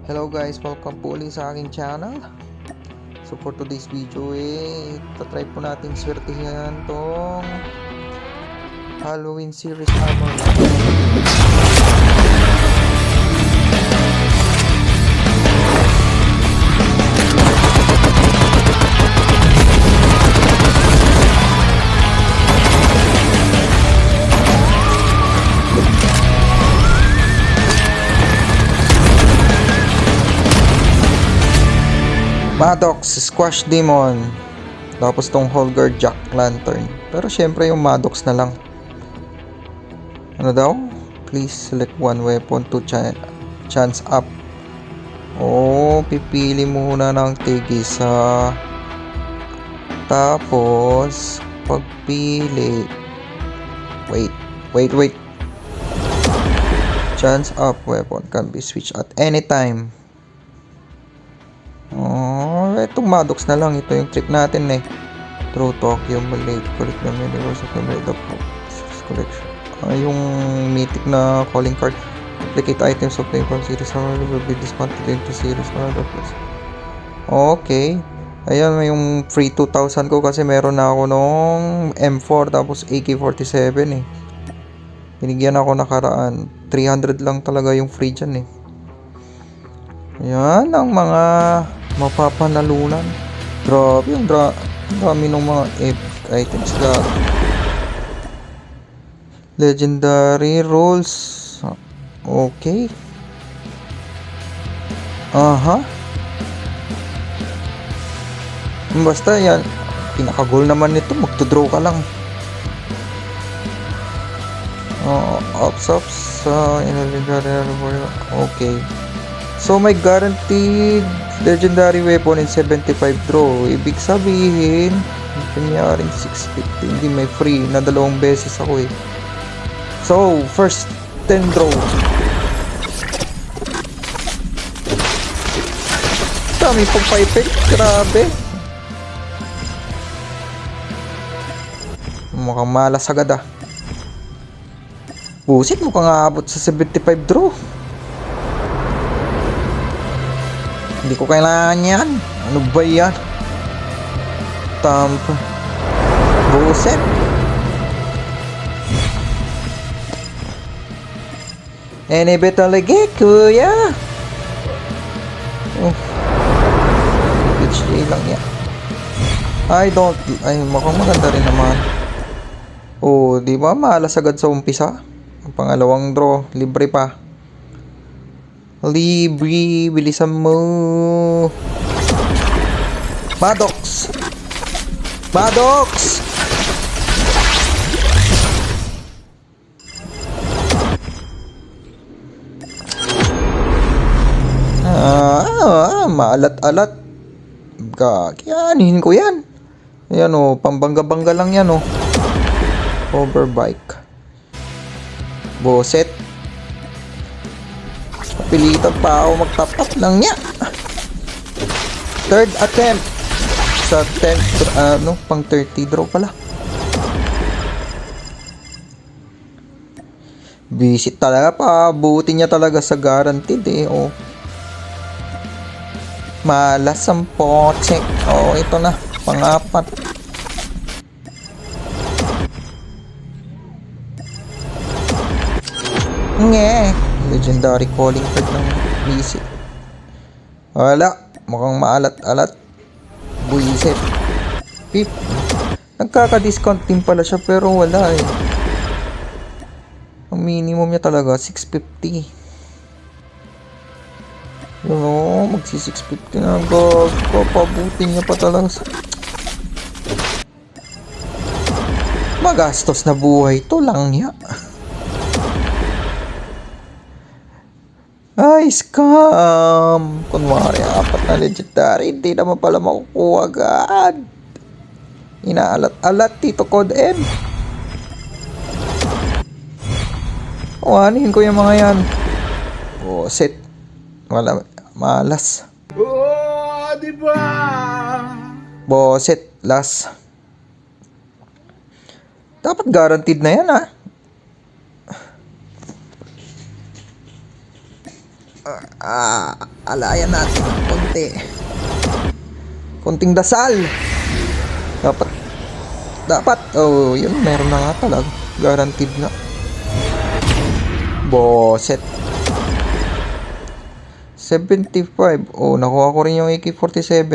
Hello guys, welcome po ulit sa aking channel. So for today's video tatry po natin swertihan tong Halloween series armor. Maddox, Squash Demon. Tapos tong Holger Jack Lantern. Pero syempre yung Maddox na lang. Ano daw? Please select one weapon to chance up. Oh, pipili muna ng tig-isa. Tapos pagpili. Wait. Chance up weapon can be switched at any time. Oh, itong Maddox na lang. Ito yung trick natin Through Tokyo Blade. Collect the universe of the Blade of collection. Yung mythic na calling card. Duplicate items of the from series will be dismantled into series or other place. Okay. Ayan, yung free 2,000 ko kasi meron na ako nung M4 tapos AK-47 Binigyan ako nakaraan. 300 lang talaga yung free dyan Ayan ang mga mapapanalunan. Grabe yung dami ng mga epic items legendary rolls. Okay. Basta yan, pinaka-goal naman nito, magto-draw ka lang. Ops, okay. So may guaranteed legendary weapon in 75 draw. Ibig sabihin, kanyaring 650. Hindi may free na 2 beses ako So, first 10 draw. Dami pong piping. Grabe. Mukhang malas agad Busit, mukhang aabot sa 75 draw. Hindi ko kailangan yan. Ano ba yan? Tampa. Buset. Any bet talaga, kuya. HJ lang yan. Ay, mukhang maganda rin naman. Di ba? Malas agad sa umpisa. Ang pangalawang draw, libre pa. Libre, bilisan mo. Maddox. Maalat-alat. Kakayanin ko yan. Ayan pambangga-bangga lang yan Overbike. Boset. Pilitan pa ako mag-top up lang niya. Third attempt. Sa 10 pang 30 draw pala. Visit talaga pa. Buti niya talaga sa guaranteed Malas ang potsek. Ito na. Pang-4. Legendary calling card ng visit. Wala. Mukhang maalat-alat. Buisit. Pip. Nagkaka-discount din pala siya pero wala Ang minimum niya talaga 650. Magsi 650 na. Papabutin niya pa talaga. Magastos na buhay to lang niya. Ay, scam! Kunwari, 4 na legendary, hindi naman pala makukuha agad. Inaalat-alat, Tito Code M. Anuhin ko yung mga yan. Set. Wala, malas. Diba? Boset, last. Dapat guaranteed na yan Alayan natin konti. Konting dasal. Dapat. Oh, yun. Meron na nga talaga. Guaranteed na. Boset. 75. Oh, nakuha ko rin yung AK-47.